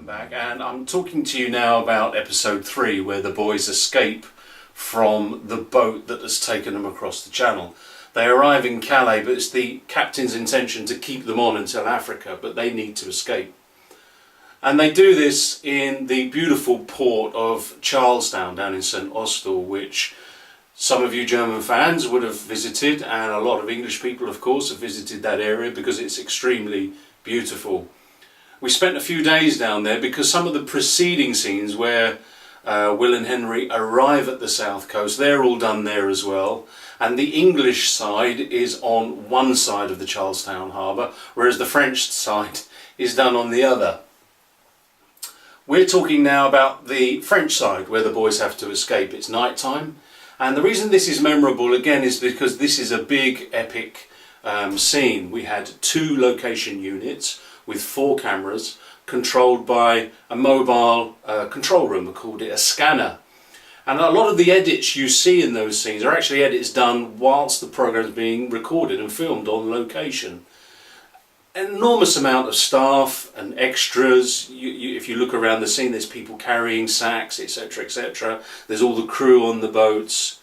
back, and I'm talking to you now about episode 3, where the boys escape from the boat that has taken them across the channel. They arrive in Calais, but it's the captain's intention to keep them on until Africa, but they need to escape. And they do this in the beautiful port of Charlestown down in St Austell, which some of you German fans would have visited, and a lot of English people of course have visited that area because it's extremely beautiful. We spent a few days down there because some of the preceding scenes where Will and Henry arrive at the south coast, they're all done there as well, and the English side is on one side of the Charlestown harbour, whereas the French side is done on the other. We're talking now about the French side where the boys have to escape. It's night time, and the reason this is memorable again is because this is a big epic scene. We had 2 location units with 4 cameras controlled by a mobile control room. We called it a scanner. And a lot of the edits you see in those scenes are actually edits done whilst the program is being recorded and filmed on location. An enormous amount of staff and extras. If you look around the scene, there's people carrying sacks, etc, etc. There's all the crew on the boats,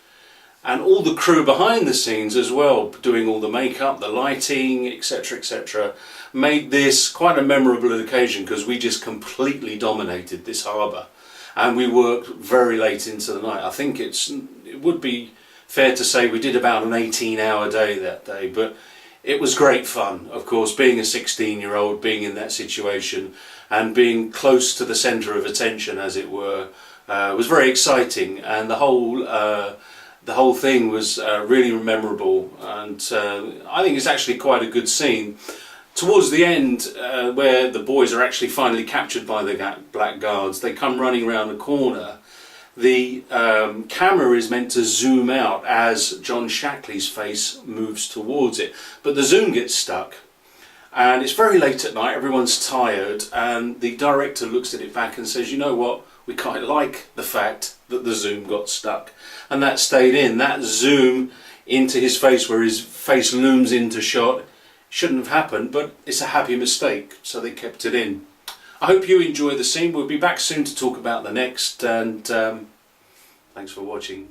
and all the crew behind the scenes as well, doing all the makeup, the lighting, etc, etc, made this quite a memorable occasion because we just completely dominated this harbour, and we worked very late into the night. I think it would be fair to say we did about an 18-hour day that day, but it was great fun, of course, being a 16-year-old, being in that situation and being close to the centre of attention, as it were, was very exciting, and the whole thing was really memorable, and I think it's actually quite a good scene. Towards the end, where the boys are actually finally captured by the Black Guards, they come running around the corner. The camera is meant to zoom out as John Shackley's face moves towards it, but the zoom gets stuck, and it's very late at night, everyone's tired, and the director looks at it back and says, you know what, we quite like the fact that the zoom got stuck, and that stayed in. That zoom into his face where his face looms into shot shouldn't have happened, but it's a happy mistake, so they kept it in. I hope you enjoy the scene. We'll be back soon to talk about the next, and thanks for watching.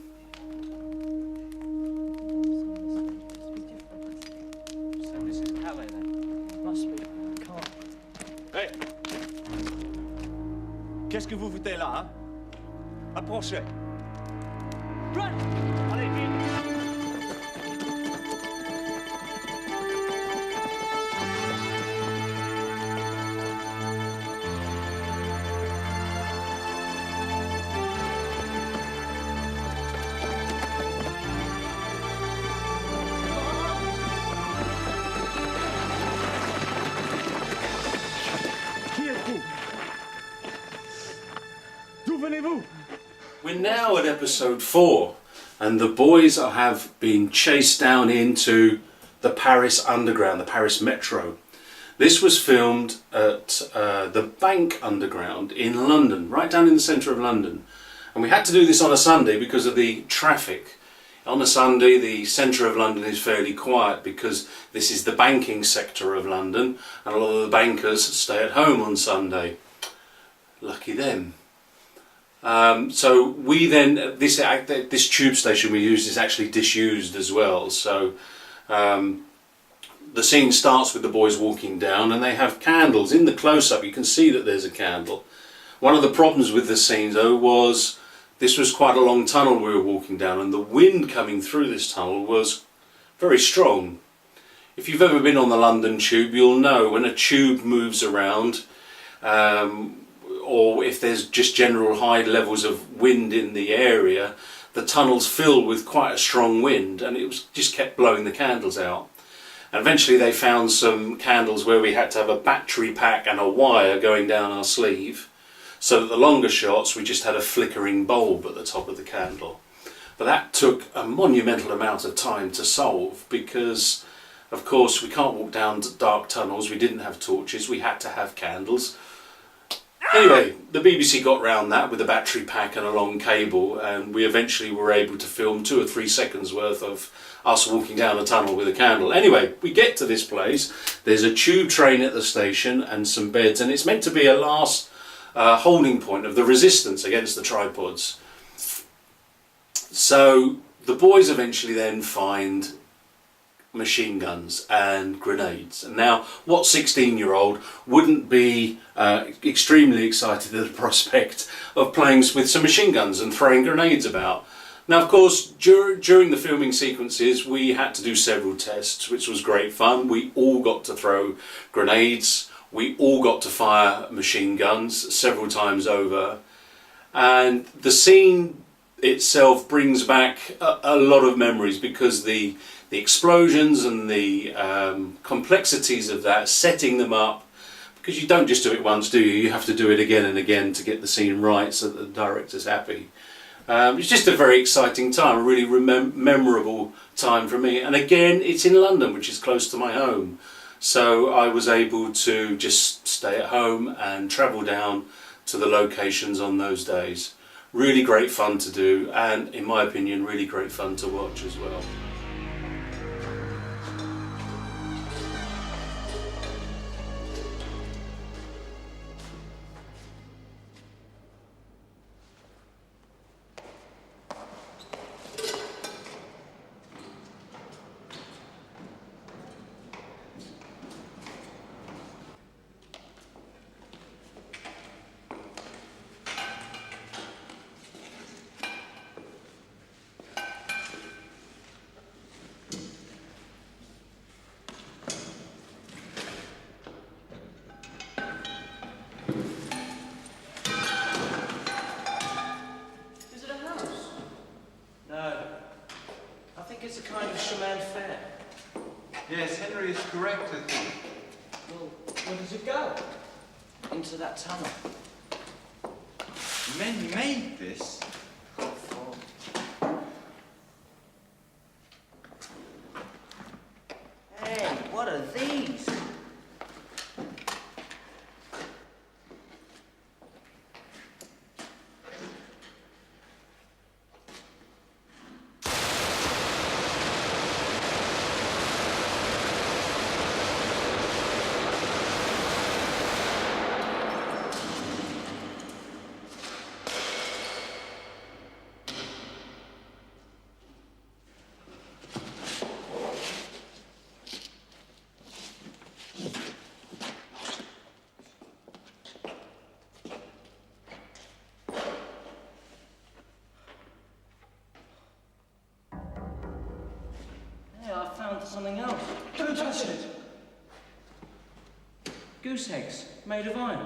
So this is Calais then? Must be. Can't. Hey! Qu'est-ce que vous foutez là, hein? Approchez. Run! Allez, vite! We're now at episode 4, and the boys have been chased down into the Paris Underground, the Paris Metro. This was filmed at the Bank Underground in London, right down in the centre of London. And we had to do this on a Sunday because of the traffic. On a Sunday, the centre of London is fairly quiet because this is the banking sector of London, and a lot of the bankers stay at home on Sunday. Lucky them. So we then, this tube station we used is actually disused as well, so the scene starts with the boys walking down, and they have candles. In the close-up you can see that there's a candle. One of the problems with the scene though was this was quite a long tunnel we were walking down, and the wind coming through this tunnel was very strong. If you've ever been on the London Tube, you'll know when a tube moves around, or if there's just general high levels of wind in the area, the tunnels fill with quite a strong wind, and it was just kept blowing the candles out. And eventually they found some candles where we had to have a battery pack and a wire going down our sleeve, so that the longer shots we just had a flickering bulb at the top of the candle. But that took a monumental amount of time to solve because, of course, we can't walk down dark tunnels. We didn't have torches, we had to have candles. Anyway, the BBC got round that with a battery pack and a long cable, and we eventually were able to film 2 or 3 seconds worth of us walking down a tunnel with a candle. Anyway, we get to this place, there's a tube train at the station and some beds, and it's meant to be a last holding point of the resistance against the tripods. So the boys eventually then find machine guns and grenades. And now, what 16-year-old wouldn't be extremely excited at the prospect of playing with some machine guns and throwing grenades about? Now, of course, during the filming sequences, we had to do several tests, which was great fun. We all got to throw grenades. We all got to fire machine guns several times over. And the scene itself brings back a lot of memories, because the explosions and the complexities of that, setting them up, because you don't just do it once, do you? You have to do it again and again to get the scene right so that the director's happy. It's just a very exciting time, a really memorable time for me. And again, it's in London, which is close to my home. So I was able to just stay at home and travel down to the locations on those days. Really great fun to do, and in my opinion, really great fun to watch as well. It's a kind of chemin de fer. Yes, Henry is correct, I think. Well, where does it go? Into that tunnel. Men made this? Hey, what are these? I found something else. Don't touch it! Goose eggs, made of iron.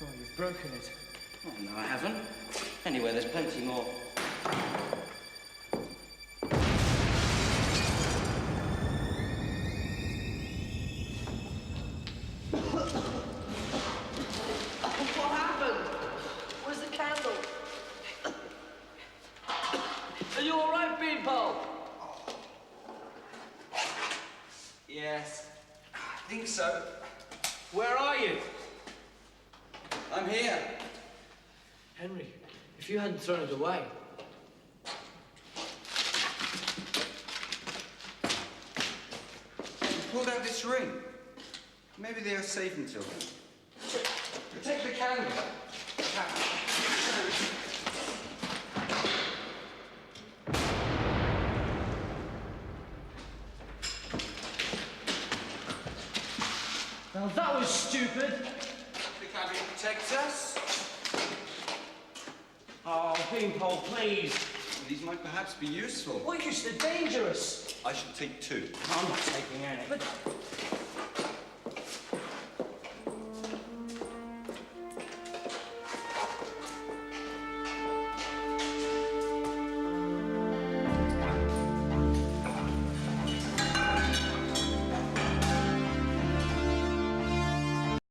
Oh, you've broken it. Oh, no, I haven't. Anyway, there's plenty more. Are you all right, Beanpole? Yes, I think so. Where are you? I'm here. Henry, if you hadn't thrown it away. You pulled out this ring. Maybe they are safe until then. Take the candle. Now that was stupid. The candle protects us. Oh, Beanpole, please. These might perhaps be useful. What use? They're dangerous. I should take two. I'm not taking any. But